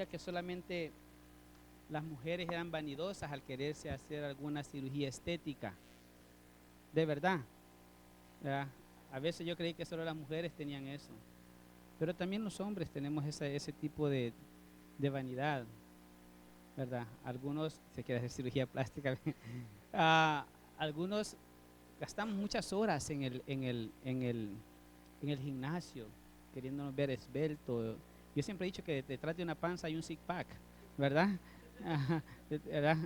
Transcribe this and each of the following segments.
que solamente las mujeres eran vanidosas al quererse hacer alguna cirugía estética. De verdad, ¿verdad? A veces yo creí que solo las mujeres tenían eso, pero también los hombres tenemos ese tipo de vanidad, ¿verdad? Algunos se quieren hacer cirugía plástica, ah, algunos gastamos muchas horas en el gimnasio, queriéndonos ver esbelto. Yo siempre he dicho que detrás de una panza hay un six pack, ¿verdad? Ajá, ¿verdad?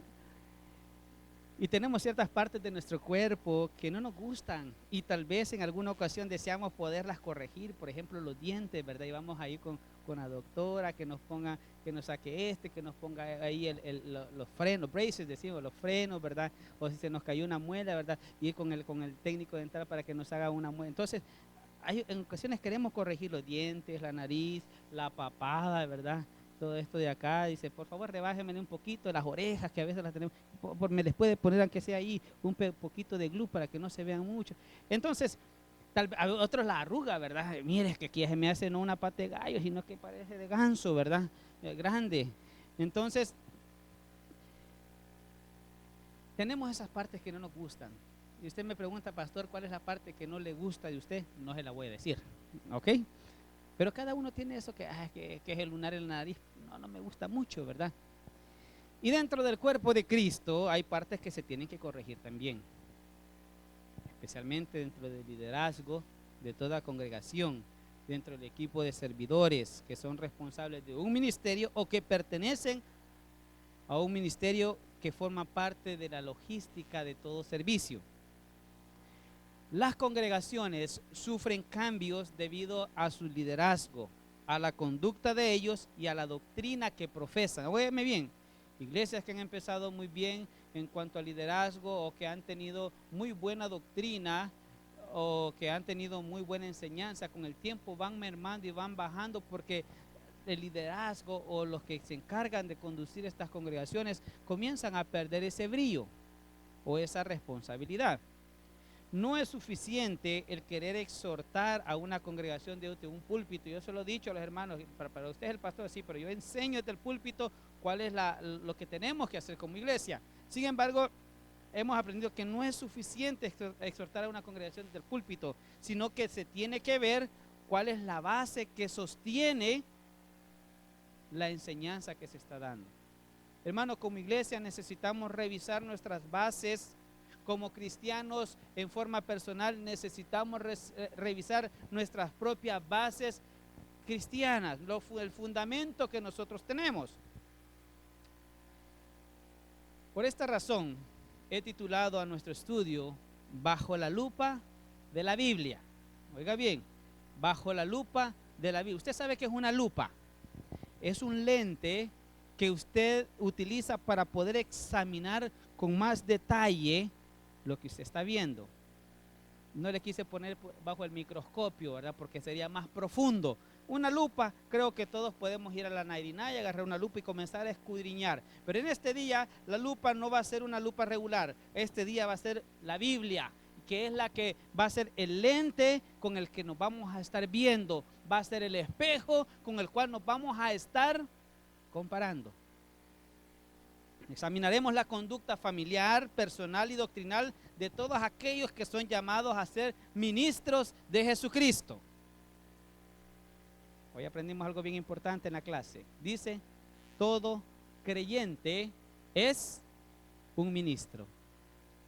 Y tenemos ciertas partes de nuestro cuerpo que no nos gustan y tal vez en alguna ocasión deseamos poderlas corregir, por ejemplo los dientes, ¿verdad? Y vamos ahí con la doctora que nos ponga, que nos saque que nos ponga ahí los frenos, braces decimos, los frenos, ¿verdad? O si se nos cayó una muela, ¿verdad? Y ir con el técnico dental para que nos haga una muela. Entonces, en ocasiones queremos corregir los dientes, la nariz, la papada, ¿verdad? Todo esto de acá, dice, por favor, rebájemele un poquito las orejas, que a veces las tenemos, me les puede poner, aunque sea ahí, un poquito de glue para que no se vean mucho. Entonces, a otros la arruga, ¿verdad? Mire, es que aquí se me hace no una pata de gallo, sino que parece de ganso, ¿verdad? Grande. Entonces, tenemos esas partes que no nos gustan. Y usted me pregunta, pastor, ¿cuál es la parte que no le gusta de usted? No se la voy a decir, ¿ok? Pero cada uno tiene eso que es el lunar en la nariz. No, no me gusta mucho, ¿verdad? Y dentro del cuerpo de Cristo hay partes que se tienen que corregir también, especialmente dentro del liderazgo de toda congregación, dentro del equipo de servidores que son responsables de un ministerio o que pertenecen a un ministerio que forma parte de la logística de todo servicio. Las congregaciones sufren cambios debido a su liderazgo, a la conducta de ellos y a la doctrina que profesan. Óyeme bien, iglesias que han empezado muy bien en cuanto al liderazgo o que han tenido muy buena doctrina o que han tenido muy buena enseñanza, con el tiempo van mermando y van bajando porque el liderazgo o los que se encargan de conducir estas congregaciones comienzan a perder ese brillo o esa responsabilidad. No es suficiente el querer exhortar a una congregación desde un púlpito. Yo se lo he dicho a los hermanos, para usted es el pastor, sí, pero yo enseño desde el púlpito cuál es lo que tenemos que hacer como iglesia. Sin embargo, hemos aprendido que no es suficiente exhortar a una congregación desde el púlpito, sino que se tiene que ver cuál es la base que sostiene la enseñanza que se está dando. Hermano, como iglesia necesitamos revisar nuestras bases. Como cristianos en forma personal necesitamos revisar nuestras propias bases cristianas, el fundamento que nosotros tenemos. Por esta razón he titulado a nuestro estudio Bajo la lupa de la Biblia. Oiga bien, bajo la lupa de la Biblia. Usted sabe qué es una lupa. Es un lente que usted utiliza para poder examinar con más detalle lo que usted está viendo. No le quise poner bajo el microscopio, ¿verdad? Porque sería más profundo. Una lupa, creo que todos podemos ir a la Nairinaya, agarrar una lupa y comenzar a escudriñar. Pero en este día la lupa no va a ser una lupa regular. Este día va a ser la Biblia, que es la que va a ser el lente con el que nos vamos a estar viendo. Va a ser el espejo con el cual nos vamos a estar comparando. Examinaremos la conducta familiar, personal y doctrinal de todos aquellos que son llamados a ser ministros de Jesucristo. Hoy aprendimos algo bien importante en la clase. Dice, todo creyente es un ministro.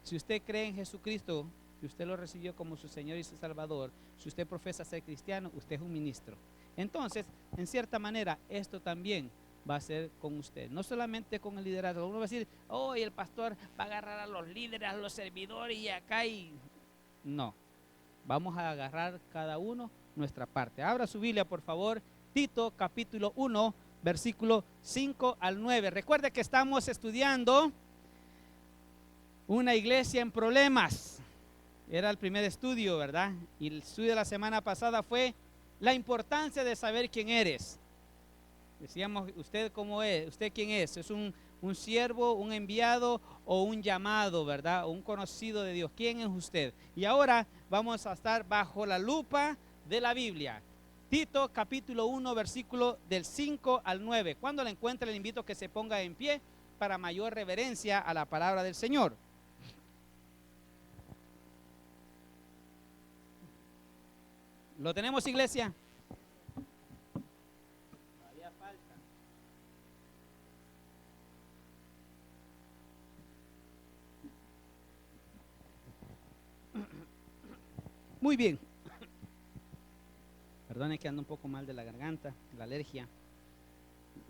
Si usted cree en Jesucristo, si usted lo recibió como su Señor y su Salvador, si usted profesa ser cristiano, usted es un ministro. Entonces, en cierta manera, esto también va a ser con usted, no solamente con el liderazgo. Uno va a decir, oh, y el pastor va a agarrar a los líderes, a los servidores y acá y... No, vamos a agarrar cada uno nuestra parte. Abra su Biblia, por favor, Tito capítulo 1, versículo 5 al 9. Recuerde que estamos estudiando una iglesia en problemas. Era el primer estudio, ¿verdad? Y el estudio de la semana pasada fue la importancia de saber quién eres. Decíamos, ¿usted cómo es? ¿Usted quién es? ¿Es un siervo, un enviado o un llamado, verdad? O un conocido de Dios. ¿Quién es usted? Y ahora vamos a estar bajo la lupa de la Biblia. Tito capítulo 1, versículo del 5 al 9. Cuando la encuentre, le invito a que se ponga en pie para mayor reverencia a la palabra del Señor. ¿Lo tenemos, iglesia? Todavía falta. Muy bien. Perdone que ando un poco mal de la garganta, la alergia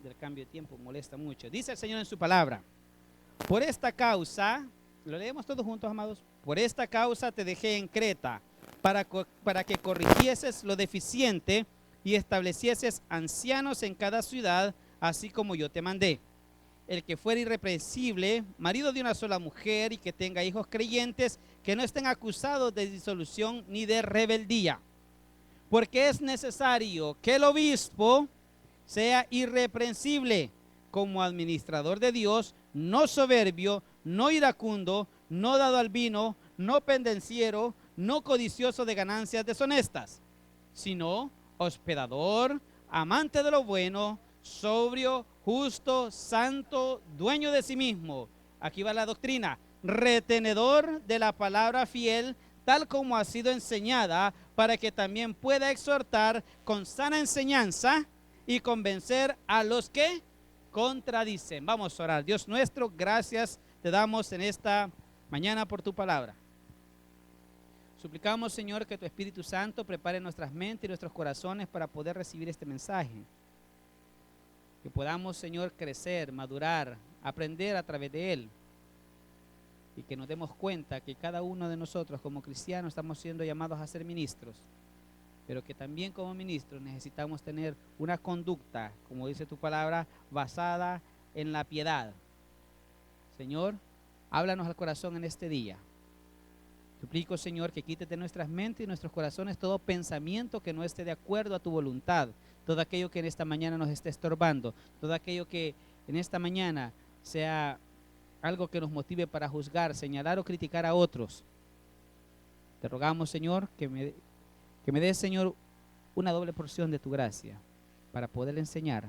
del cambio de tiempo molesta mucho. Dice el Señor en su palabra: por esta causa, lo leemos todos juntos, amados. Por esta causa te dejé en Creta, para que corrigieses lo deficiente y establecieses ancianos en cada ciudad, así como yo te mandé. El que fuera irreprensible, marido de una sola mujer, y que tenga hijos creyentes, que no estén acusados de disolución ni de rebeldía. Porque es necesario que el obispo sea irreprensible como administrador de Dios, no soberbio, no iracundo, no dado al vino, no pendenciero, no codicioso de ganancias deshonestas, sino hospedador, amante de lo bueno, sobrio, justo, santo, dueño de sí mismo. Aquí va la doctrina: retenedor de la palabra fiel, tal como ha sido enseñada, para que también pueda exhortar con sana enseñanza y convencer a los que contradicen. Vamos a orar. Dios nuestro, gracias te damos en esta mañana por tu palabra. Suplicamos, Señor, que tu Espíritu Santo prepare nuestras mentes y nuestros corazones para poder recibir este mensaje. Que podamos, Señor, crecer, madurar, aprender a través de él. Y que nos demos cuenta que cada uno de nosotros como cristianos estamos siendo llamados a ser ministros, pero que también como ministros necesitamos tener una conducta, como dice tu palabra, basada en la piedad. Señor, háblanos al corazón en este día. Suplico, Señor, que quites de nuestras mentes y nuestros corazones todo pensamiento que no esté de acuerdo a tu voluntad, todo aquello que en esta mañana nos esté estorbando, todo aquello que en esta mañana sea algo que nos motive para juzgar, señalar o criticar a otros. Te rogamos, Señor, que me des, Señor, una doble porción de tu gracia para poder enseñar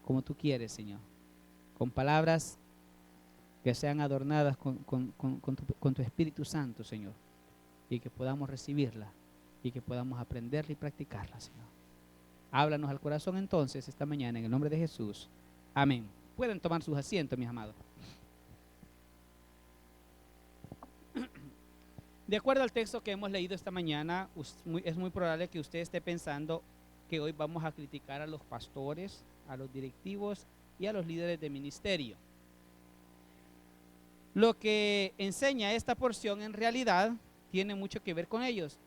como tú quieres, Señor, con palabras que sean adornadas con tu Espíritu Santo, Señor, y que podamos recibirla y que podamos aprenderla y practicarla, Señor. Háblanos al corazón entonces esta mañana en el nombre de Jesús. Amén. Pueden tomar sus asientos, mis amados. De acuerdo al texto que hemos leído esta mañana, es muy probable que usted esté pensando que hoy vamos a criticar a los pastores, a los directivos y a los líderes de ministerio. Lo que enseña esta porción en realidad tiene mucho que ver con ellos.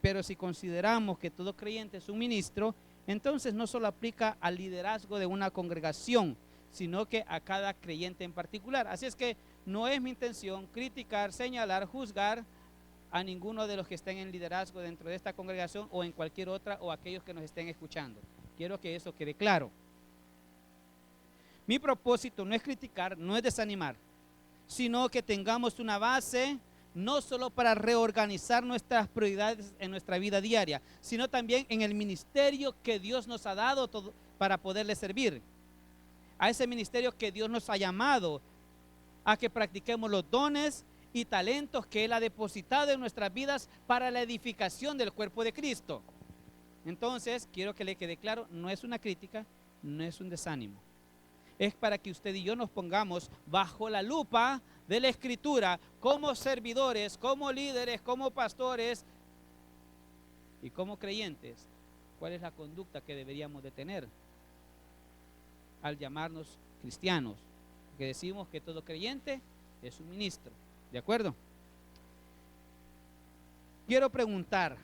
Pero si consideramos que todo creyente es un ministro, entonces no solo aplica al liderazgo de una congregación, sino que a cada creyente en particular. Así es que no es mi intención criticar, señalar, juzgar a ninguno de los que estén en liderazgo dentro de esta congregación o en cualquier otra, o aquellos que nos estén escuchando. Quiero que eso quede claro. Mi propósito no es criticar, no es desanimar, sino que tengamos una base no solo para reorganizar nuestras prioridades en nuestra vida diaria, sino también en el ministerio que Dios nos ha dado para poderle servir. A ese ministerio que Dios nos ha llamado a que practiquemos los dones y talentos que Él ha depositado en nuestras vidas para la edificación del cuerpo de Cristo. Entonces, quiero que le quede claro, no es una crítica, no es un desánimo. Es para que usted y yo nos pongamos bajo la lupa de la Escritura como servidores, como líderes, como pastores y como creyentes. ¿Cuál es la conducta que deberíamos de tener al llamarnos cristianos? Porque decimos que todo creyente es un ministro. ¿De acuerdo? Quiero preguntar,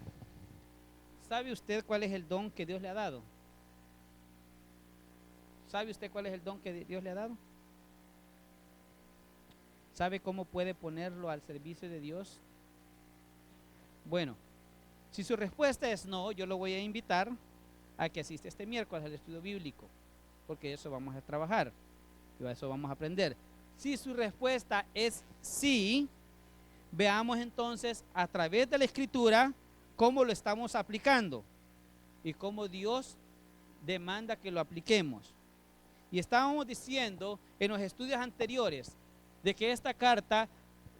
¿sabe usted cuál es el don que Dios le ha dado? ¿Sabe usted cuál es el don que Dios le ha dado? ¿Sabe cómo puede ponerlo al servicio de Dios? Bueno, si su respuesta es no, yo lo voy a invitar a que asista este miércoles al estudio bíblico, porque eso vamos a trabajar, y eso vamos a aprender. Si su respuesta es sí, veamos entonces a través de la Escritura cómo lo estamos aplicando y cómo Dios demanda que lo apliquemos. Y estábamos diciendo en los estudios anteriores de que esta carta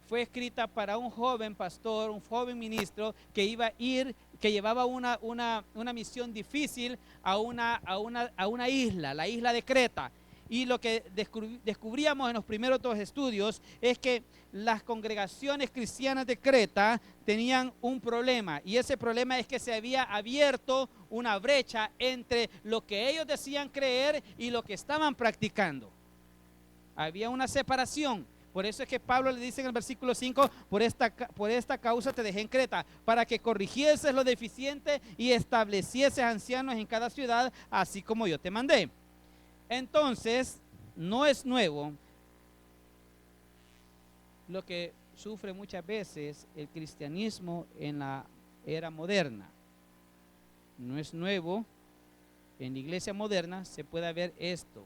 fue escrita para un joven pastor, un joven ministro que iba a ir, que llevaba una misión difícil a una isla, la isla de Creta. Y lo que descubríamos en los primeros dos estudios es que las congregaciones cristianas de Creta tenían un problema, y ese problema es que se había abierto una brecha entre lo que ellos decían creer y lo que estaban practicando. Había una separación. Por eso es que Pablo le dice en el versículo 5, por esta causa te dejé en Creta, para que corrigieses lo deficiente y establecieses ancianos en cada ciudad, así como yo te mandé. Entonces, no es nuevo lo que sufre muchas veces el cristianismo en la era moderna. No es nuevo, en la iglesia moderna se puede ver esto.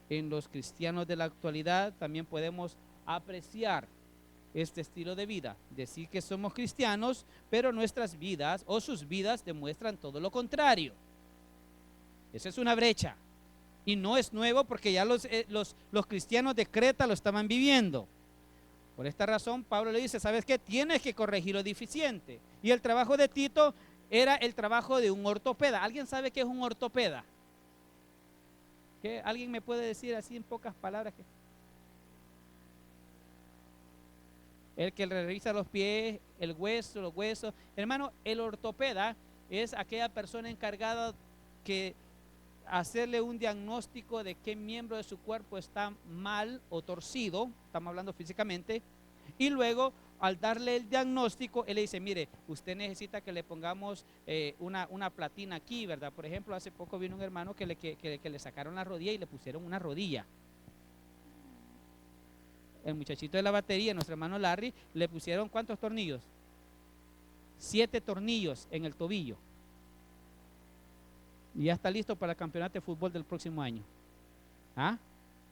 En los cristianos de la actualidad también podemos apreciar este estilo de vida, decir que somos cristianos, pero nuestras vidas o sus vidas demuestran todo lo contrario. Esa es una brecha. Y no es nuevo porque ya los cristianos de Creta lo estaban viviendo. Por esta razón, Pablo le dice, ¿sabes qué? Tienes que corregir lo deficiente. Y el trabajo de Tito era el trabajo de un ortopeda. ¿Alguien sabe qué es un ortopeda? ¿Qué? ¿Alguien me puede decir así en pocas palabras? El que le revisa los pies, el hueso, los huesos. Hermano, el ortopeda es aquella persona encargada que hacerle un diagnóstico de qué miembro de su cuerpo está mal o torcido, estamos hablando físicamente, y luego al darle el diagnóstico, él le dice, mire, usted necesita que le pongamos una platina aquí, ¿verdad? Por ejemplo, hace poco vino un hermano que le sacaron la rodilla y le pusieron una rodilla. El muchachito de la batería, nuestro hermano Larry, le pusieron ¿cuántos tornillos? 7 tornillos en el tobillo. Y ya está listo para el campeonato de fútbol del próximo año. ¿Ah?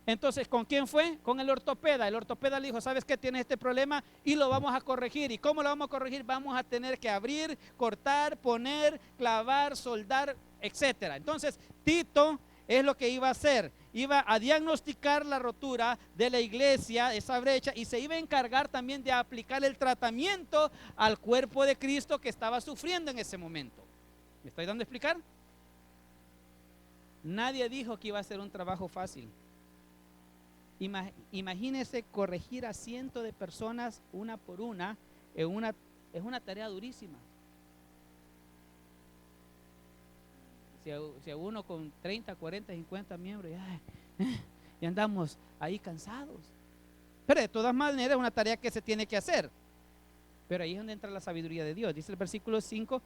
Entonces, ¿con quién fue? Con el ortopeda. El ortopeda le dijo, ¿sabes qué? Tienes este problema y lo vamos a corregir. ¿Y cómo lo vamos a corregir? Vamos a tener que abrir, cortar, poner, clavar, soldar, etcétera. Entonces, Tito es lo que iba a hacer. Iba a diagnosticar la rotura de la iglesia, esa brecha, y se iba a encargar también de aplicar el tratamiento al cuerpo de Cristo que estaba sufriendo en ese momento. ¿Me estoy dando a explicar? Nadie dijo que iba a ser un trabajo fácil. Imagínese corregir a cientos de personas una por una, es una tarea durísima. Si a uno con 30, 40, 50 miembros, ya andamos ahí cansados. Pero de todas maneras es una tarea que se tiene que hacer. Pero ahí es donde entra la sabiduría de Dios. Dice el versículo 5,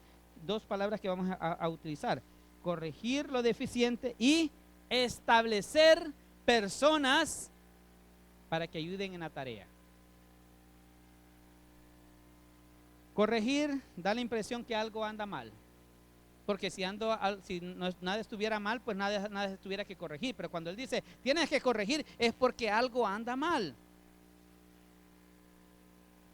2 palabras que vamos a utilizar. Corregir lo deficiente y establecer personas para que ayuden en la tarea. Corregir da la impresión que algo anda mal, porque si nada estuviera mal, pues nada estuviera que corregir. Pero cuando él dice tienes que corregir, es porque algo anda mal.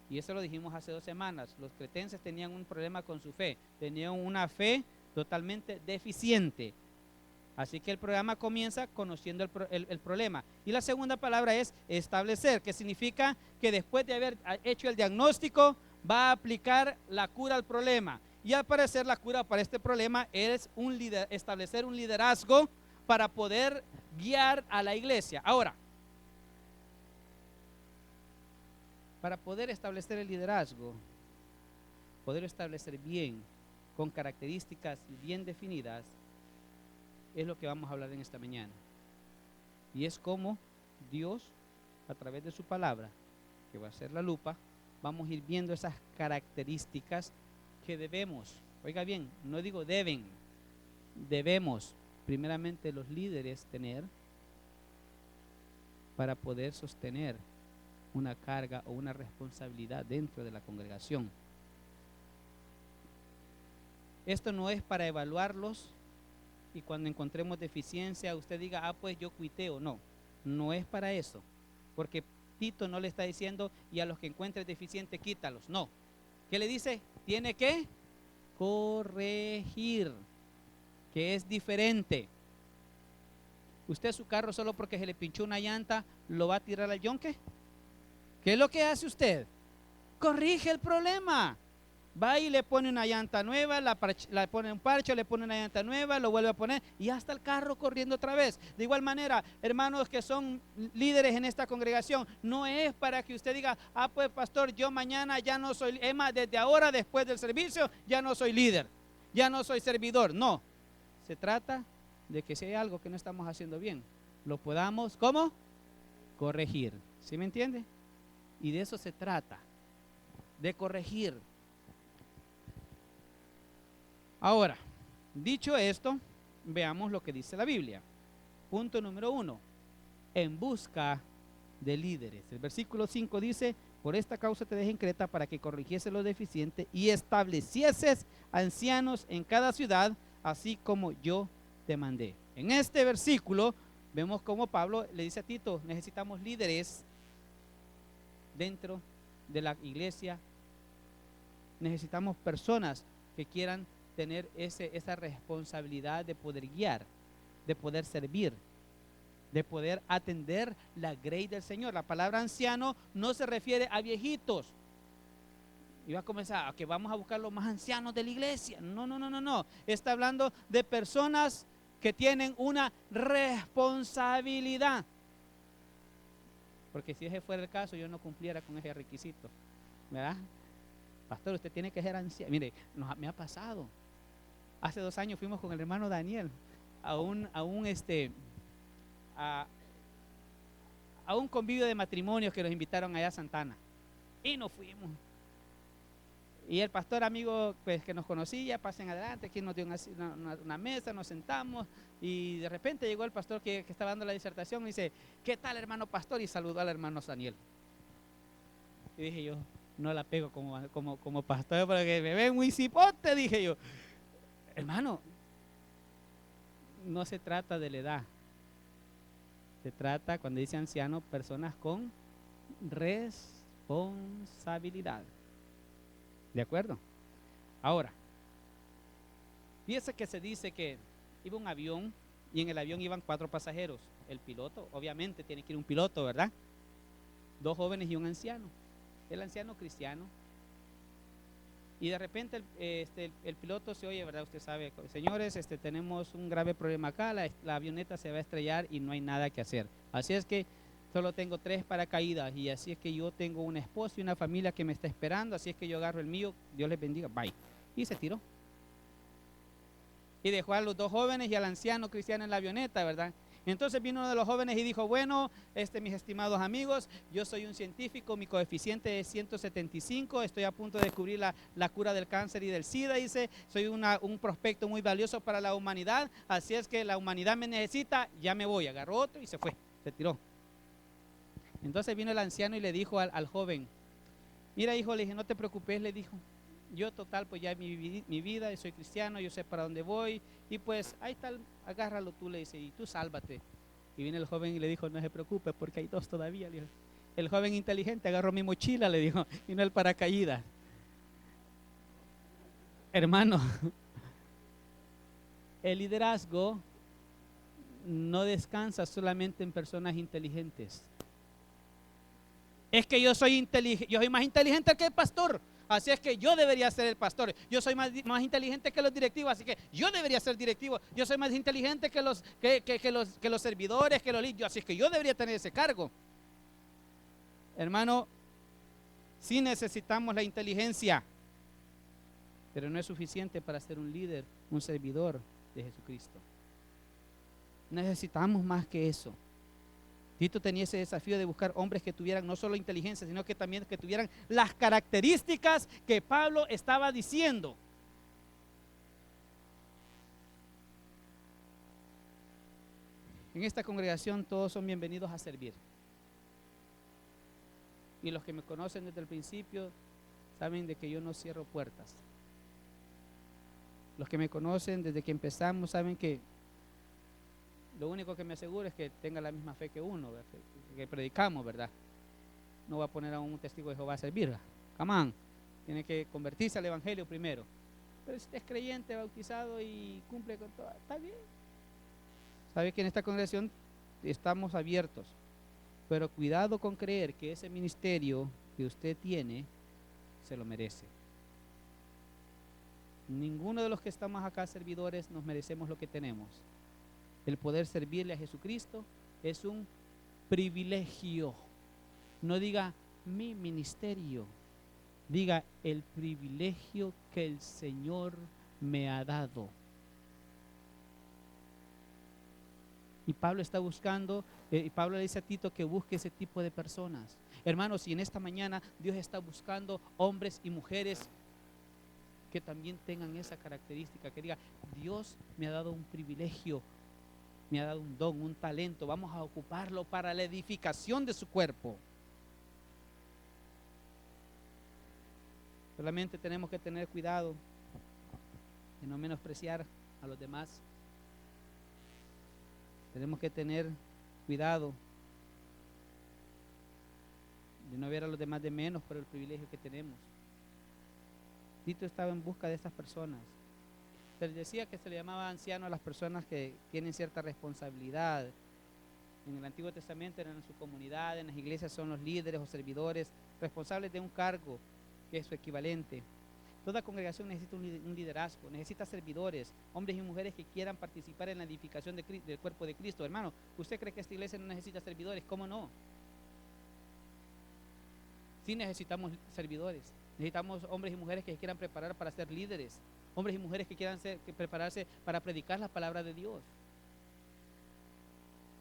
Y eso lo dijimos hace 2 semanas. Los cretenses tenían un problema con su fe, tenían una fe totalmente deficiente. Así que el programa comienza conociendo el problema. Y la segunda palabra es establecer, que significa que después de haber hecho el diagnóstico, va a aplicar la cura al problema. Y al parecer la cura para este problema es establecer un liderazgo para poder guiar a la iglesia. Ahora, para poder establecer el liderazgo, poder establecer bien, con características bien definidas, es lo que vamos a hablar en esta mañana. Y es como Dios, a través de su palabra, que va a ser la lupa, vamos a ir viendo esas características que debemos, oiga bien, no digo debemos primeramente los líderes tener para poder sostener una carga o una responsabilidad dentro de la congregación. Esto no es para evaluarlos y cuando encontremos deficiencia usted diga, pues yo cuiteo. No es para eso, porque Tito no le está diciendo y a los que encuentres deficiente quítalos. No, ¿qué le dice? Tiene que corregir, que es diferente. Usted su carro solo porque se le pinchó una llanta, ¿lo va a tirar al yonque? ¿Qué es lo que hace usted? Corrige el problema. Va y le pone una llanta nueva, la pone un parche, le pone una llanta nueva, lo vuelve a poner y ya está el carro corriendo otra vez. De igual manera, hermanos que son líderes en esta congregación, no es para que usted diga, pues pastor, yo mañana ya no soy, es más, desde ahora, después del servicio, ya no soy líder, ya no soy servidor. No, se trata de que si hay algo que no estamos haciendo bien, lo podamos, ¿cómo? Corregir. ¿Sí me entiende? Y de eso se trata, de corregir. Ahora, dicho esto, veamos lo que dice la Biblia. Punto número 1, en busca de líderes. El versículo 5 dice, por esta causa te dejé en Creta para que corrigiese lo deficiente y establecieses ancianos en cada ciudad, así como yo te mandé. En este versículo vemos cómo Pablo le dice a Tito, necesitamos líderes dentro de la iglesia, necesitamos personas que quieran tener esa responsabilidad de poder guiar, de poder servir, de poder atender la grey del Señor. La palabra anciano no se refiere a viejitos. Y va a comenzar a que vamos a buscar los más ancianos de la iglesia. No. Está hablando de personas que tienen una responsabilidad. Porque si ese fuera el caso, yo no cumpliera con ese requisito, ¿verdad? Pastor, usted tiene que ser anciano. Mire, me ha pasado. Hace 2 años fuimos con el hermano Daniel a un convivio de matrimonios que nos invitaron allá a Santana. Y nos fuimos. Y el pastor amigo pues, que nos conocía, pasen adelante, aquí nos dio una mesa, nos sentamos y de repente llegó el pastor que estaba dando la disertación y dice, ¿qué tal hermano pastor? Y saludó al hermano Daniel. Y dije yo, no la pego como pastor porque me ven muy cipote, dije yo. Hermano, no se trata de la edad, se trata, cuando dice anciano, personas con responsabilidad. ¿De acuerdo? Ahora, fíjese que se dice que iba un avión y en el avión iban 4 pasajeros. El piloto, obviamente tiene que ir un piloto, ¿verdad? 2 jóvenes y un anciano. El anciano cristiano. Y de repente el piloto se oye, ¿verdad? Usted sabe, señores, tenemos un grave problema acá, la avioneta se va a estrellar y no hay nada que hacer. Así es que solo tengo 3 paracaídas y así es que yo tengo una esposa y una familia que me está esperando, así es que yo agarro el mío, Dios les bendiga, bye. Y se tiró. Y dejó a los 2 jóvenes y al anciano cristiano en la avioneta, ¿verdad? Entonces vino uno de los jóvenes y dijo, bueno, mis estimados amigos, yo soy un científico, mi coeficiente es 175, estoy a punto de descubrir la cura del cáncer y del SIDA, dice, soy un prospecto muy valioso para la humanidad, así es que la humanidad me necesita, ya me voy. Agarró otro y se fue, se tiró. Entonces vino el anciano y le dijo al joven, mira hijo, le dije, no te preocupes, le dijo, yo total pues ya mi vida, soy cristiano, yo sé para dónde voy y pues ahí está, agárralo tú, le dice, y tú sálvate. Y viene el joven y le dijo, no se preocupe porque hay 2 todavía, le dijo. El joven inteligente agarró mi mochila, le dijo, y no el paracaídas. Hermano, el liderazgo no descansa solamente en personas inteligentes. Es que yo soy más inteligente que el pastor, así es que yo debería ser el pastor. Yo soy más inteligente que los directivos, así que yo debería ser directivo. Yo soy más inteligente que los servidores, que los líderes, así es que yo debería tener ese cargo. Hermano, sí necesitamos la inteligencia, pero no es suficiente para ser un líder, un servidor de Jesucristo. Necesitamos más que eso. Tito tenía ese desafío de buscar hombres que tuvieran no solo inteligencia, sino que también que tuvieran las características que Pablo estaba diciendo. En esta congregación todos son bienvenidos a servir. Y los que me conocen desde el principio saben de que yo no cierro puertas. Los que me conocen desde que empezamos saben que lo único que me aseguro es que tenga la misma fe que uno, que predicamos, ¿verdad? No va a poner a un testigo de Jehová a servir. Come on. Tiene que convertirse al evangelio primero. Pero si usted es creyente, bautizado y cumple con todo, está bien. Sabe que en esta congregación estamos abiertos, pero cuidado con creer que ese ministerio que usted tiene se lo merece. Ninguno de los que estamos acá servidores nos merecemos lo que tenemos. El poder servirle a Jesucristo es un privilegio. No diga mi ministerio, diga el privilegio que el Señor me ha dado. Y Pablo está buscando, y Pablo le dice a Tito que busque ese tipo de personas. Hermanos, y en esta mañana Dios está buscando hombres y mujeres que también tengan esa característica, que diga, Dios me ha dado un privilegio, me ha dado un don, un talento, vamos a ocuparlo para la edificación de su cuerpo. Solamente tenemos que tener cuidado de no menospreciar a los demás. Tenemos que tener cuidado de no ver a los demás de menos por el privilegio que tenemos. Tito estaba en busca de estas personas. Se les decía que se le llamaba anciano a las personas que tienen cierta responsabilidad. En el Antiguo Testamento eran en su comunidad, en las iglesias son los líderes o servidores responsables de un cargo que es su equivalente. Toda congregación necesita un liderazgo, necesita servidores, hombres y mujeres que quieran participar en la edificación del cuerpo de Cristo. Hermano, ¿usted cree que esta iglesia no necesita servidores? ¿Cómo no? Sí necesitamos servidores, necesitamos hombres y mujeres que se quieran preparar para ser líderes, hombres y mujeres que quieran prepararse para predicar la palabra de Dios.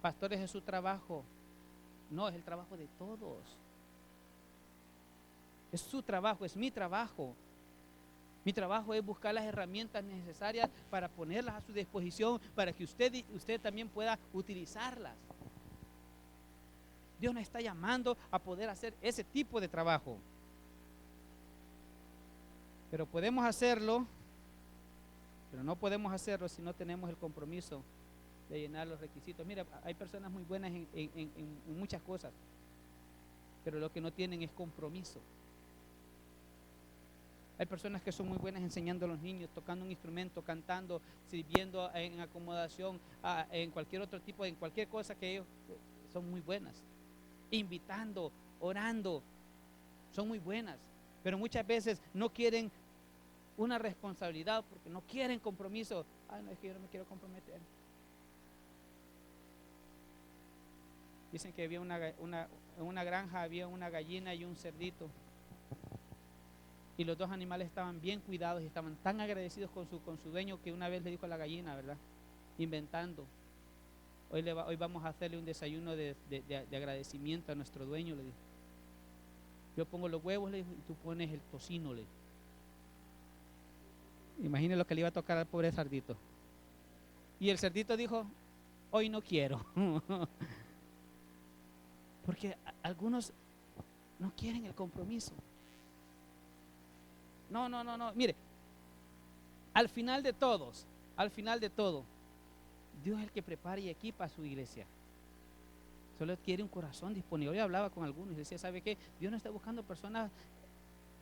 Pastores, es su trabajo, no, es el trabajo de todos. Es su trabajo, es mi trabajo. Mi trabajo es buscar las herramientas necesarias para ponerlas a su disposición, para que usted también pueda utilizarlas. Dios nos está llamando a poder hacer ese tipo de trabajo. Pero podemos hacerlo, pero no podemos hacerlo si no tenemos el compromiso de llenar los requisitos. Mira, hay personas muy buenas en muchas cosas, pero lo que no tienen es compromiso. Hay personas que son muy buenas enseñando a los niños, tocando un instrumento, cantando, sirviendo en acomodación, en cualquier otro tipo, en cualquier cosa que ellos son muy buenas. Invitando, orando, son muy buenas, pero muchas veces no quieren una responsabilidad porque no quieren compromiso. Ay, no, es que yo no me quiero comprometer. Dicen que había en una granja había una gallina y un cerdito. Y los dos animales estaban bien cuidados y estaban tan agradecidos con su dueño que una vez le dijo a la gallina, ¿verdad? Inventando. Hoy vamos a hacerle un desayuno de agradecimiento a nuestro dueño, le dijo. Yo pongo los huevos, le dijo, y tú pones el tocino, le dijo. Imagine lo que le iba a tocar al pobre cerdito. Y el cerdito dijo, hoy no quiero. Porque algunos no quieren el compromiso. No, mire, al final de todo, Dios es el que prepara y equipa a su iglesia. Solo quiere un corazón disponible. Hoy hablaba con algunos y decía, ¿sabe qué? Dios no está buscando personas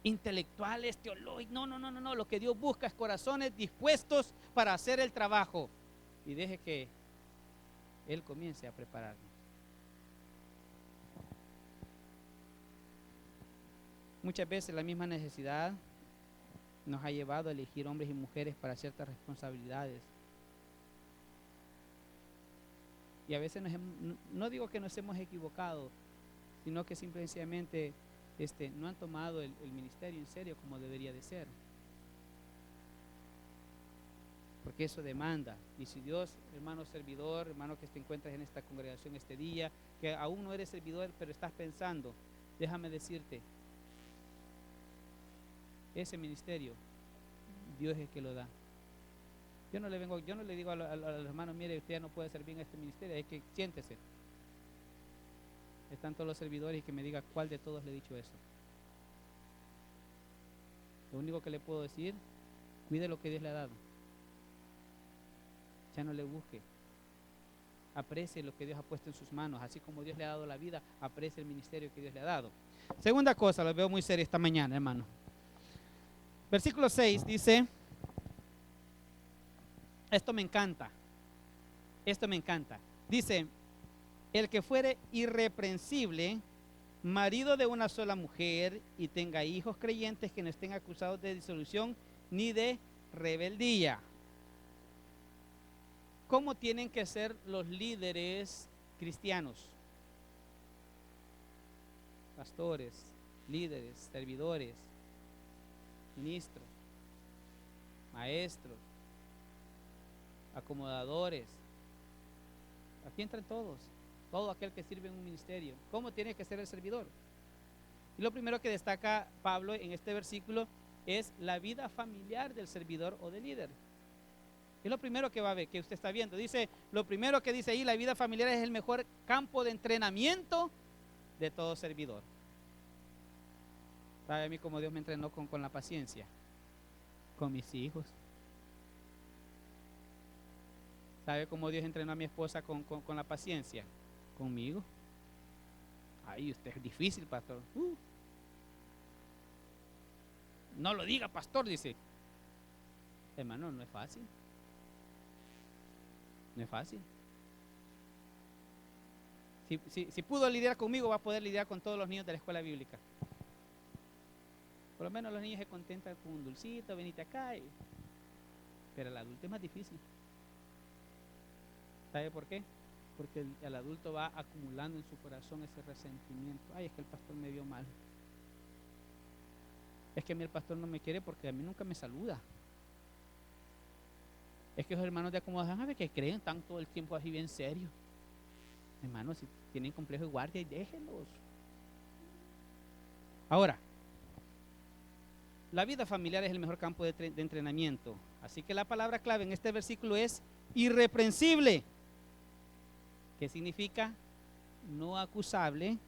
intelectuales, teológicas. No. Lo que Dios busca es corazones dispuestos para hacer el trabajo. Y deje que Él comience a prepararnos. Muchas veces la misma necesidad nos ha llevado a elegir hombres y mujeres para ciertas responsabilidades. Y a veces no digo que nos hemos equivocado, sino que simplemente no han tomado el ministerio en serio como debería de ser. Porque eso demanda. Y si Dios, hermano servidor, hermano que te encuentras en esta congregación este día, que aún no eres servidor, pero estás pensando, déjame decirte, ese ministerio, Dios es el que lo da. Yo no le digo a los hermanos, mire, usted ya no puede servir en este ministerio, es que siéntese. Están todos los servidores y que me diga cuál de todos le he dicho eso. Lo único que le puedo decir, cuide lo que Dios le ha dado. Ya no le busque. Aprecie lo que Dios ha puesto en sus manos, así como Dios le ha dado la vida, aprecie el ministerio que Dios le ha dado. Segunda cosa, lo veo muy serio esta mañana, hermano. Versículo 6 dice, Esto me encanta. Esto me encanta. Dice, el que fuere irreprensible, marido de una sola mujer, y tenga hijos creyentes que no estén acusados de disolución ni de rebeldía. ¿Cómo tienen que ser los líderes cristianos? Pastores, líderes, servidores, ministros, maestros, acomodadores. Aquí entran todos, todo aquel que sirve en un ministerio. ¿Cómo tiene que ser el servidor? Y lo primero que destaca Pablo en este versículo es la vida familiar del servidor o del líder. Es lo primero que va a ver, que usted está viendo. Dice, lo primero que dice ahí, la vida familiar es el mejor campo de entrenamiento de todo servidor. ¿Sabe a mí cómo Dios me entrenó con la paciencia? Con mis hijos. ¿Sabe cómo Dios entrenó a mi esposa con la paciencia? Conmigo. Ay, usted es difícil, pastor. No lo diga, pastor, dice. Hermano, no es fácil. No es fácil. Si pudo lidiar conmigo, va a poder lidiar con todos los niños de la escuela bíblica. Por lo menos los niños se contentan con un dulcito, venite acá. Pero el adulto es más difícil. ¿Sabe por qué? Porque el adulto va acumulando en su corazón ese resentimiento. Ay, es que el pastor me vio mal. Es que a mí el pastor no me quiere porque a mí nunca me saluda. Es que los hermanos de acomodación, a ver que creen, están todo el tiempo así bien serios. Hermanos, si tienen complejo de guardia, déjenlos. Ahora, la vida familiar es el mejor campo de entrenamiento. Así que la palabra clave en este versículo es irreprensible. ¿Qué significa? No acusable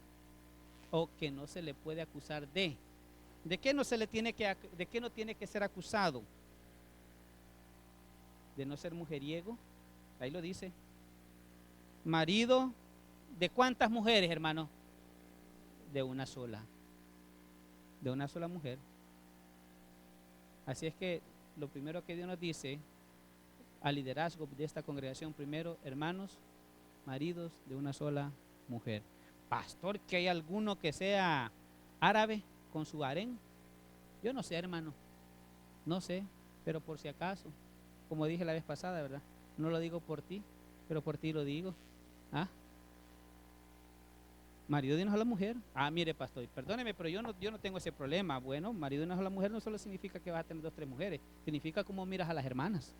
o que no se le puede acusar de. ¿De qué no tiene que ser acusado? De no ser mujeriego, ahí lo dice. Marido, ¿de cuántas mujeres, hermano? De una sola mujer. Así es que lo primero que Dios nos dice al liderazgo de esta congregación, primero, hermanos, maridos de una sola mujer. Pastor, que hay alguno que sea árabe con su harén. Yo no sé, hermano, no sé, pero por si acaso, como dije la vez pasada, ¿verdad? No lo digo por ti, pero por ti lo digo. ¿Ah? Marido de una sola mujer. Ah, mire, pastor, perdóneme, pero yo no tengo ese problema. Bueno, marido de una sola mujer no solo significa que vas a tener 2 o 3 mujeres, significa cómo miras a las hermanas,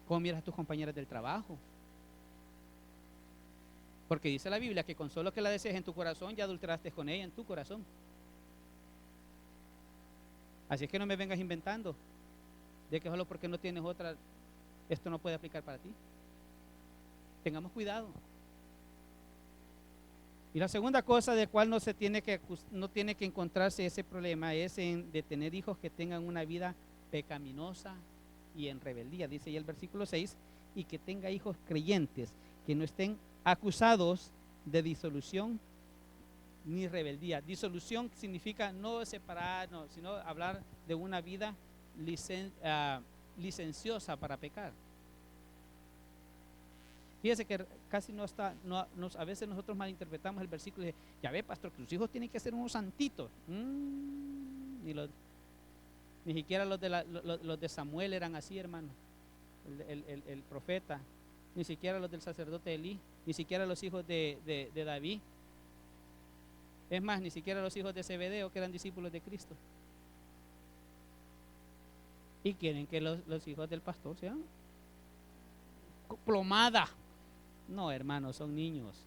cómo miras a tus compañeras del trabajo. Porque dice la Biblia que con solo que la desees en tu corazón, ya adulteraste con ella en tu corazón. Así es que no me vengas inventando de que solo porque no tienes otra, esto no puede aplicar para ti. Tengamos cuidado. Y la segunda cosa de cual no tiene que encontrarse ese problema es de tener hijos que tengan una vida pecaminosa y en rebeldía. Dice ya el versículo 6, y que tenga hijos creyentes que no estén acusados de disolución ni rebeldía. Disolución significa no separarnos, sino hablar de una vida licenciosa para pecar. Fíjese que casi a veces nosotros malinterpretamos el versículo y dice, ya ve, pastor, que sus hijos tienen que ser unos santitos. Ni siquiera los de Samuel eran así, hermano, el profeta, ni siquiera los del sacerdote Elí, ni siquiera los hijos de David. Es más, ni siquiera los hijos de Zebedeo, que eran discípulos de Cristo. Y quieren que los hijos del pastor sean plomada. No, hermano, son niños.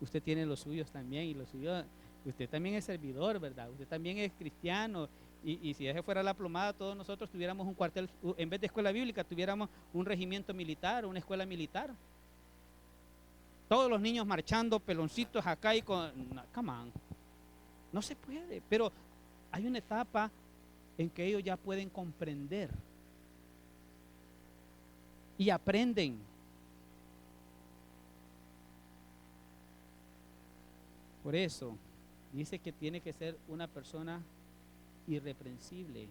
Usted tiene los suyos también, y los suyos, usted también es servidor, ¿verdad? Usted también es cristiano. Y si ese fuera la plomada, todos nosotros tuviéramos un cuartel, en vez de escuela bíblica, tuviéramos un regimiento militar, una escuela militar. Todos los niños marchando, peloncitos acá y con... No, come on. No se puede, pero hay una etapa en que ellos ya pueden comprender y aprenden. Por eso dice que tiene que ser una persona irreprensible,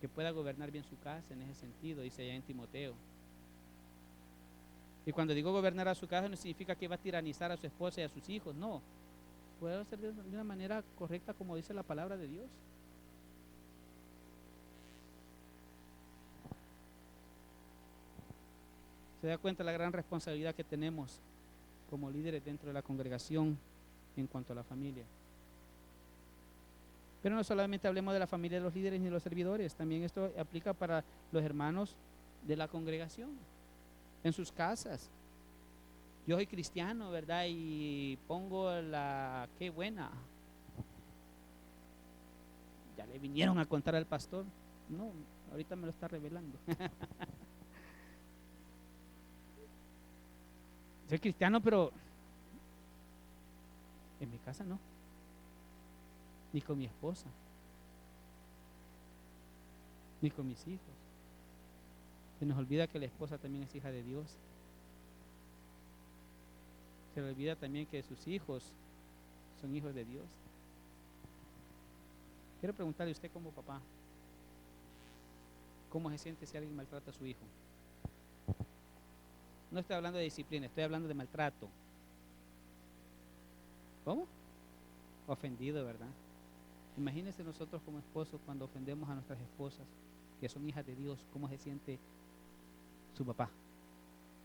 que pueda gobernar bien su casa en ese sentido, dice allá en Timoteo. Y cuando digo gobernar a su casa no significa que va a tiranizar a su esposa y a sus hijos, no. Puede hacer de una manera correcta como dice la palabra de Dios. Se da cuenta la gran responsabilidad que tenemos como líderes dentro de la congregación en cuanto a la familia. Pero no solamente hablemos de la familia de los líderes ni de los servidores, también esto aplica para los hermanos de la congregación, en sus casas. Yo soy cristiano, ¿verdad? Y pongo la, qué buena. Ya le vinieron a contar al pastor. No, ahorita me lo está revelando. Soy cristiano, pero en mi casa no. Ni con mi esposa. Ni con mis hijos. Se nos olvida que la esposa también es hija de Dios. Se le olvida también que sus hijos son hijos de Dios. Quiero preguntarle a usted como papá, ¿cómo se siente si alguien maltrata a su hijo? No estoy hablando de disciplina, estoy hablando de maltrato. ¿Cómo? Ofendido, ¿verdad? Imagínense nosotros como esposos cuando ofendemos a nuestras esposas, que son hijas de Dios, ¿cómo se siente su papá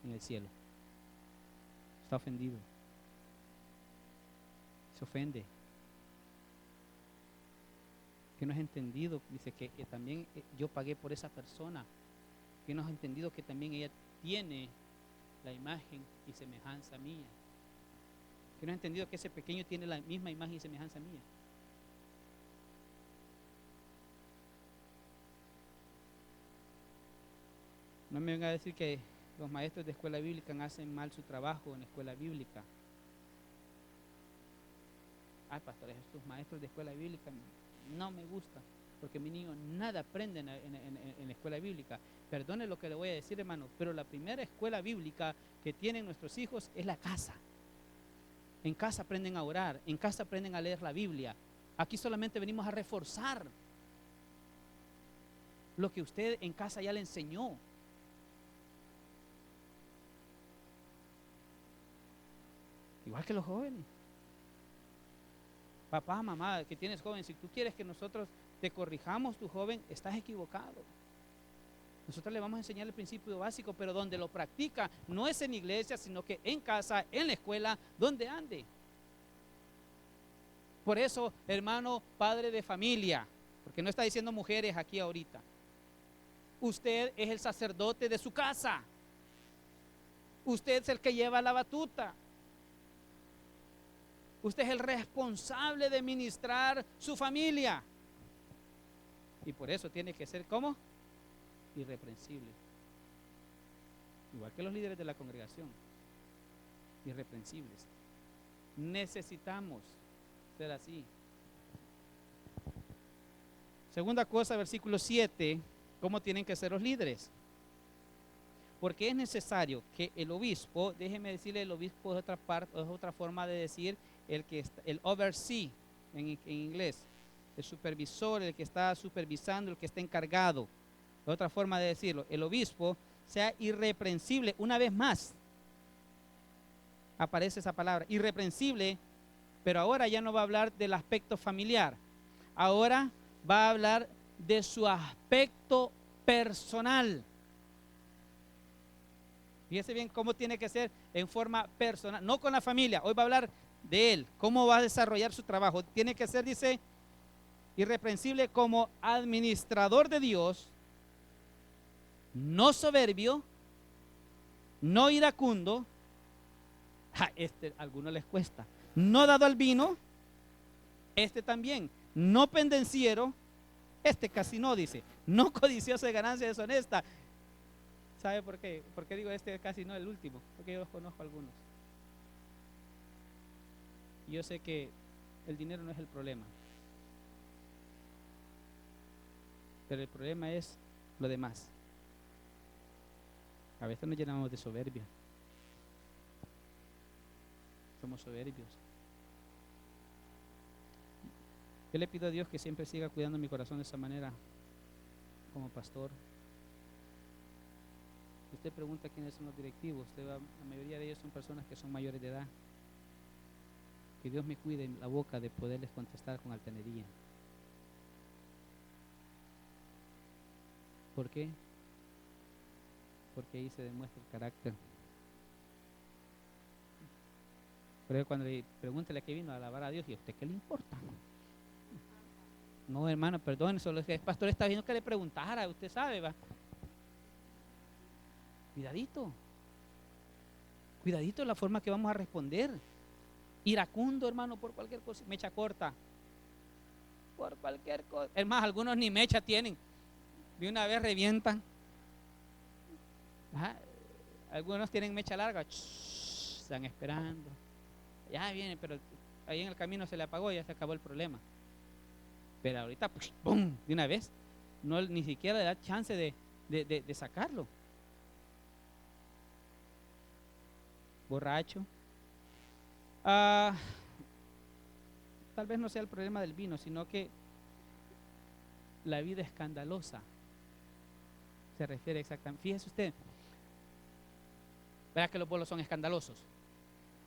en el cielo? Está ofendido. Se ofende. Que no has entendido, dice que también yo pagué por esa persona. Que no has entendido que también ella tiene la imagen y semejanza mía. Que no has entendido que ese pequeño tiene la misma imagen y semejanza mía. No me vengan a decir que los maestros de escuela bíblica hacen mal su trabajo en la escuela bíblica. Ay, pastores, estos maestros de escuela bíblica no me gustan, porque mi niño nada aprende en la escuela bíblica. Perdone lo que le voy a decir, hermano, pero la primera escuela bíblica que tienen nuestros hijos es la casa. En casa aprenden a orar, en casa aprenden a leer la Biblia. Aquí solamente venimos a reforzar lo que usted en casa ya le enseñó. Igual que los jóvenes. Papá, mamá, que tienes joven, si tú quieres que nosotros te corrijamos, tu joven, estás equivocado. Nosotros le vamos a enseñar el principio básico, pero donde lo practica no es en iglesia, sino que en casa, en la escuela, donde ande. Por eso, hermano, padre de familia, porque no está diciendo mujeres aquí ahorita, usted es el sacerdote de su casa. Usted es el que lleva la batuta. Usted es el responsable de ministrar su familia. Y por eso tiene que ser, ¿cómo? Irreprensible. Igual que los líderes de la congregación. Irreprensibles. Necesitamos ser así. Segunda cosa, versículo 7, ¿cómo tienen que ser los líderes? Porque es necesario que el obispo, déjeme decirle, el obispo es otra parte, es otra forma de decir el oversee en inglés, el supervisor, el que está supervisando, el que está encargado. Otra forma de decirlo, el obispo sea irreprensible. Una vez más aparece esa palabra, irreprensible, pero ahora ya no va a hablar del aspecto familiar, ahora va a hablar de su aspecto personal. Fíjese bien cómo tiene que ser en forma personal, no con la familia. Hoy va a hablar de él, cómo va a desarrollar su trabajo. Tiene que ser, dice, irreprensible como administrador de Dios, no soberbio, no iracundo. A algunos les cuesta. No dado al vino, también. No pendenciero, casi no, dice. No codicioso de ganancia deshonesta. ¿Sabe por qué? ¿Por qué digo casi no el último? Porque yo conozco algunos. Yo sé que el dinero no es el problema, pero el problema es lo demás. A veces nos llenamos de soberbia. Somos soberbios. Yo le pido a Dios que siempre siga cuidando mi corazón de esa manera. como pastor. Usted pregunta quiénes son los directivos, la mayoría de ellos son personas que son mayores de edad. Que Dios me cuide la boca de poderles contestar con altanería. ¿Por qué? Porque ahí se demuestra el carácter. Pero cuando le pregúntele que vino a alabar a Dios, ¿y a usted qué le importa? No, hermano, perdón, solo es que el pastor está viendo que le preguntara, usted sabe, va. Cuidadito. Cuidadito la forma que vamos a responder. Iracundo, hermano, por cualquier cosa, mecha corta. Por cualquier cosa. Es más, algunos ni mecha tienen. De una vez revientan. Ajá. Algunos tienen mecha larga. Están esperando. Ya viene, pero ahí en el camino se le apagó, ya se acabó el problema. Pero ahorita, ¡pum!, de una vez. No, ni siquiera le da chance de sacarlo. Borracho. Tal vez no sea el problema del vino, sino que la vida escandalosa se refiere exactamente. Fíjese usted, ¿verdad que los bolos son escandalosos?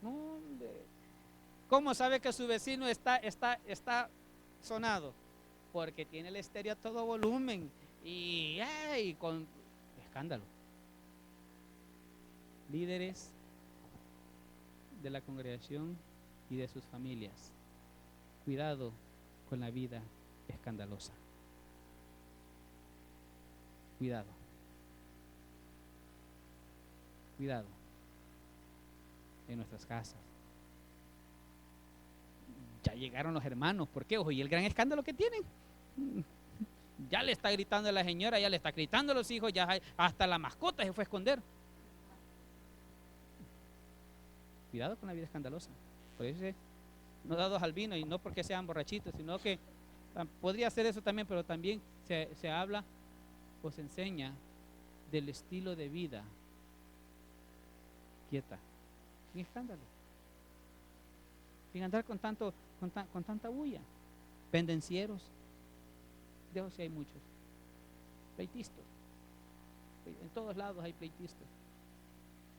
No, hombre. ¿Cómo sabe que su vecino está sonado? Porque tiene el estéreo a todo volumen y con escándalo. Líderes de la congregación y de sus familias, cuidado con la vida escandalosa. Cuidado. Cuidado en nuestras casas. Ya llegaron los hermanos, ¿por qué? Ojo, y el gran escándalo que tienen. Ya le está gritando a la señora, ya le está gritando a los hijos, ya hasta la mascota se fue a esconder. Cuidado con la vida escandalosa. Por eso no dados al vino, y no porque sean borrachitos, sino que podría ser eso también, pero también se habla o se enseña del estilo de vida quieta, sin escándalo, sin andar con tanta bulla. Pendencieros, de esos sí hay muchos. Pleitistas, en todos lados hay pleitistas.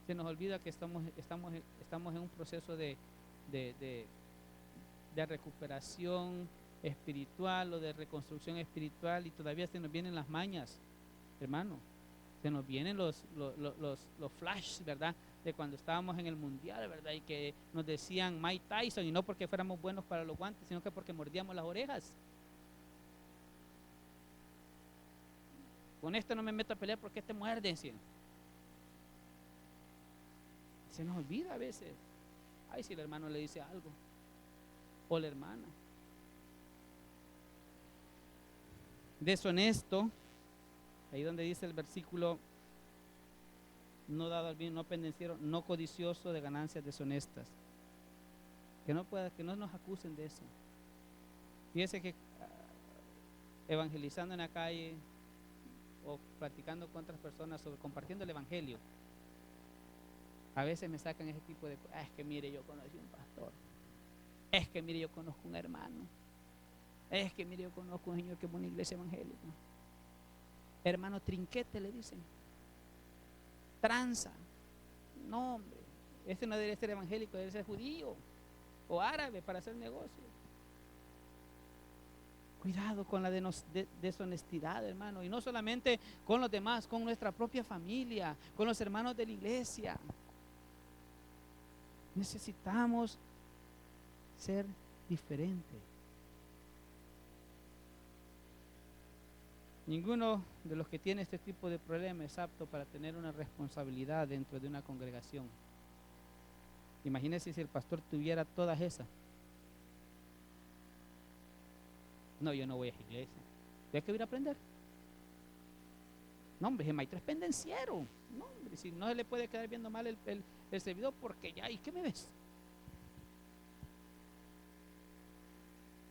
Se nos olvida que estamos en un proceso de recuperación espiritual o de reconstrucción espiritual, y todavía se nos vienen las mañas, hermano. Se nos vienen los flashes, ¿verdad? De cuando estábamos en el mundial, ¿verdad? Y que nos decían Mike Tyson, y no porque fuéramos buenos para los guantes, sino que porque mordíamos las orejas. Con esto no me meto a pelear porque te muerden, ¿sí? Se nos olvida a veces. Ay, si el hermano le dice algo, o la hermana. Deshonesto, ahí donde dice el versículo, no dado al bien, no pendenciero, no codicioso de ganancias deshonestas. Que no nos acusen de eso. Fíjese que evangelizando en la calle o platicando con otras personas sobre compartiendo el evangelio, a veces me sacan ese tipo de cosas. Es que mire, yo conocí un pastor. Es que mire, yo conozco un hermano. Es que mire, yo conozco un señor que es una iglesia evangélica. Hermano trinquete, le dicen. Tranza. No, hombre. Este no debe ser evangélico, debe ser judío o árabe para hacer negocio. Cuidado con la deshonestidad, hermano. Y no solamente con los demás, con nuestra propia familia, con los hermanos de la iglesia. Necesitamos ser diferentes. Ninguno de los que tiene este tipo de problema es apto para tener una responsabilidad dentro de una congregación. Imagínense si el pastor tuviera todas esas. No, yo no voy a esa iglesia. ¿Hay que ir a aprender? No, hombre, ese maestro es pendenciero. No, hombre, si no se le puede quedar viendo mal el servidor, porque ya, ¿y qué me ves?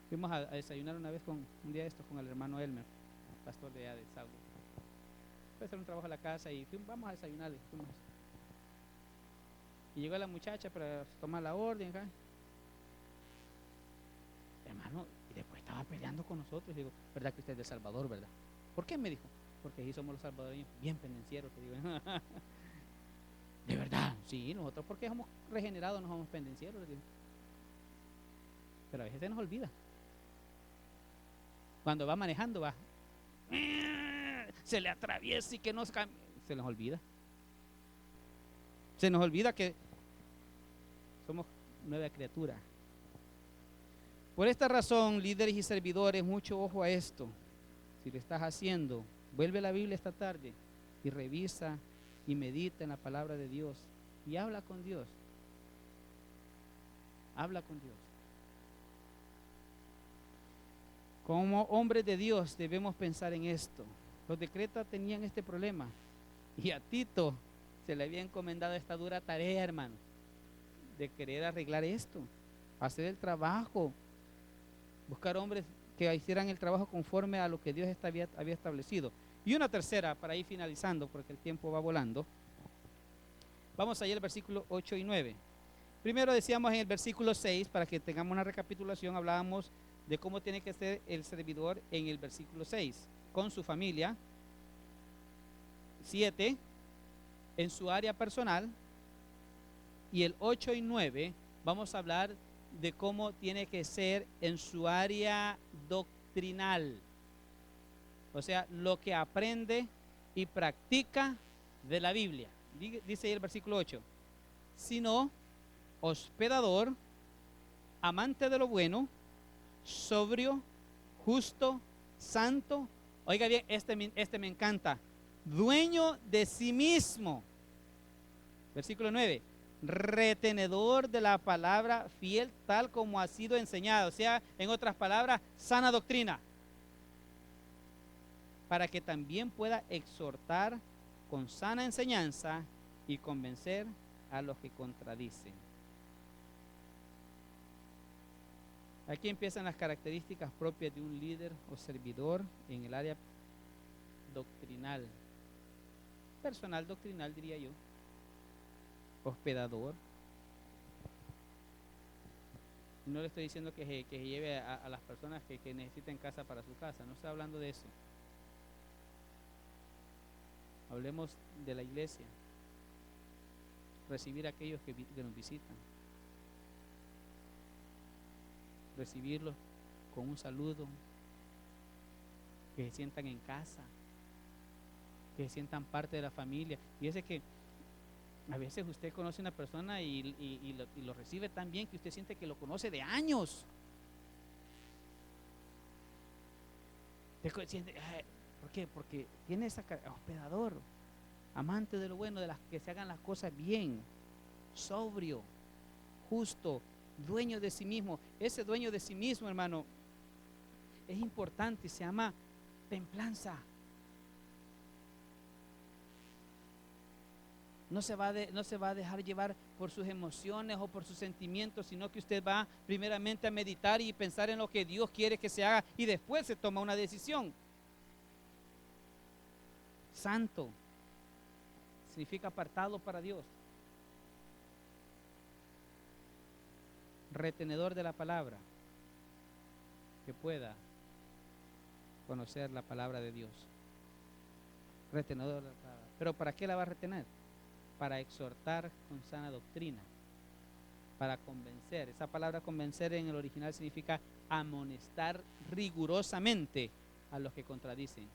Fuimos a desayunar una vez un día de estos con el hermano Elmer, pastor de allá de Saulo. Fue a hacer un trabajo a la casa y vamos a desayunar. Y llegó la muchacha para tomar la orden acá. Hermano, y después estaba peleando con nosotros. Y digo, ¿verdad que usted es de Salvador, verdad? ¿Por qué? Me dijo. porque ahí somos los salvadoreños bien pendencieros, te digo. De verdad, sí, nosotros porque somos regenerados no somos pendencieros, les digo. Pero a veces se nos olvida. Cuando va manejando va, se le atraviesa y que nos cambia, se nos olvida. Se nos olvida que somos nueva criatura. Por esta razón, líderes y servidores, mucho ojo a esto. Si lo estás haciendo, vuelve a la Biblia esta tarde y revisa y medita en la palabra de Dios y habla con Dios. Habla con Dios. Como hombres de Dios debemos pensar en esto. Los de Creta tenían este problema y a Tito se le había encomendado esta dura tarea, hermano, de querer arreglar esto, hacer el trabajo, buscar hombres que hicieran el trabajo conforme a lo que Dios había establecido. Y una tercera, para ir finalizando, porque el tiempo va volando. Vamos allá al versículo 8 y 9. Primero decíamos en el versículo 6, para que tengamos una recapitulación, hablábamos de cómo tiene que ser el servidor en el versículo 6, con su familia. 7, en su área personal. Y el 8 y 9, vamos a hablar de cómo tiene que ser en su área doctrinal. O sea, lo que aprende y practica de la Biblia. Dice ahí el versículo 8, sino hospedador, amante de lo bueno, sobrio, justo, santo. Oiga bien, este me encanta. Dueño de sí mismo. Versículo 9. Retenedor de la palabra, fiel tal como ha sido enseñado. O sea, en otras palabras, sana doctrina. Para que también pueda exhortar con sana enseñanza y convencer a los que contradicen. Aquí empiezan las características propias de un líder o servidor en el área doctrinal, personal doctrinal diría yo, hospedador. No le estoy diciendo que se lleve a las personas que necesiten casa para su casa, no estoy hablando de eso. Hablemos de la iglesia, recibir a aquellos que nos visitan, recibirlos con un saludo, que se sientan en casa, que se sientan parte de la familia. Y ese que a veces usted conoce a una persona y lo recibe tan bien que usted siente que lo conoce de años. ¿Por qué? Porque tiene esa hospedador, amante de lo bueno, de las que se hagan las cosas bien, sobrio, justo, dueño de sí mismo. Ese dueño de sí mismo, hermano, es importante, se llama templanza. No se va a dejar llevar por sus emociones o por sus sentimientos, sino que usted va primeramente a meditar y pensar en lo que Dios quiere que se haga y después se toma una decisión. Santo significa apartado para Dios. Retenedor de la palabra, que pueda conocer la palabra de Dios. Retenedor de la palabra. ¿Pero para qué la va a retener? Para exhortar con sana doctrina, para convencer. Esa palabra convencer en el original significa amonestar rigurosamente a los que contradicen.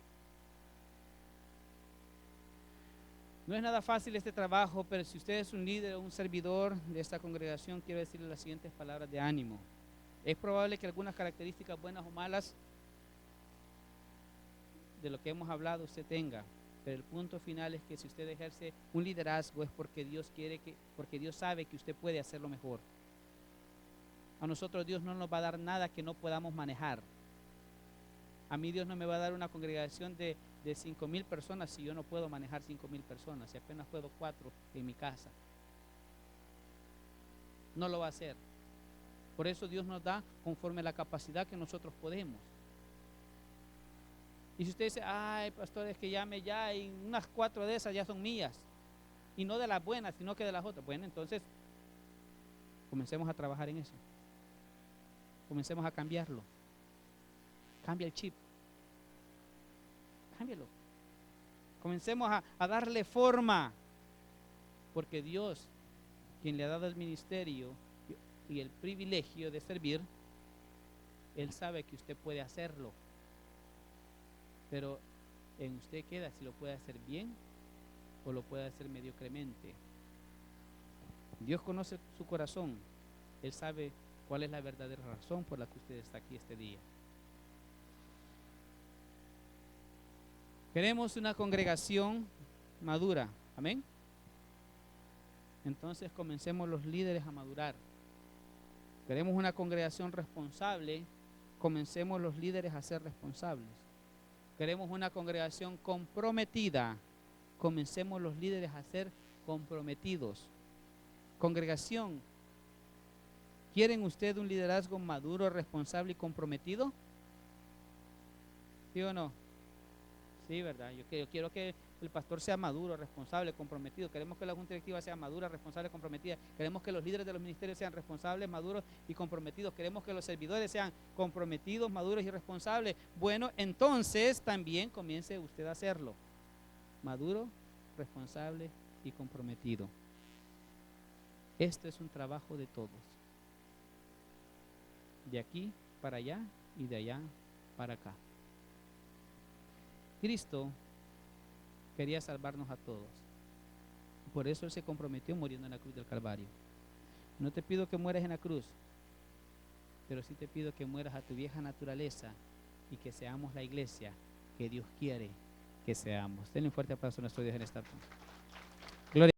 No es nada fácil este trabajo, pero si usted es un líder o un servidor de esta congregación, quiero decirle las siguientes palabras de ánimo. Es probable que algunas características buenas o malas de lo que hemos hablado usted tenga, pero el punto final es que si usted ejerce un liderazgo es porque Dios porque Dios sabe que usted puede hacerlo mejor. A nosotros Dios no nos va a dar nada que no podamos manejar. A mí Dios no me va a dar una congregación de 5,000 personas si yo no puedo manejar 5,000 personas, si apenas puedo 4 en mi casa. No lo va a hacer. Por eso Dios nos da conforme a la capacidad que nosotros podemos. Y si usted dice, ay, pastor, es que llame ya y unas 4 de esas ya son mías, y no de las buenas, sino que de las otras, bueno, entonces comencemos a trabajar en eso. Comencemos a cambiarlo. Cambia el chip. Cámbialo. Comencemos a darle forma, porque Dios, quien le ha dado el ministerio y el privilegio de servir, Él sabe que usted puede hacerlo, pero en usted queda si lo puede hacer bien o lo puede hacer mediocremente. Dios conoce su corazón, Él sabe cuál es la verdadera razón por la que usted está aquí este día. Queremos una congregación madura, amén. Entonces comencemos los líderes a madurar. Queremos una congregación responsable, comencemos los líderes a ser responsables. Queremos una congregación comprometida, comencemos los líderes a ser comprometidos. Congregación, ¿quieren ustedes un liderazgo maduro, responsable y comprometido? ¿Sí o no? Sí, ¿verdad? Yo quiero que el pastor sea maduro, responsable, comprometido. Queremos que la junta directiva sea madura, responsable, comprometida. Queremos que los líderes de los ministerios sean responsables, maduros y comprometidos. Queremos que los servidores sean comprometidos, maduros y responsables. Bueno, entonces también comience usted a hacerlo. Maduro, responsable y comprometido. Esto es un trabajo de todos. De aquí para allá y de allá para acá. Cristo quería salvarnos a todos. Por eso Él se comprometió muriendo en la cruz del Calvario. No te pido que mueras en la cruz, pero sí te pido que mueras a tu vieja naturaleza y que seamos la iglesia que Dios quiere que seamos. Denle un fuerte aplauso a nuestro Dios en esta tarde. Gloria.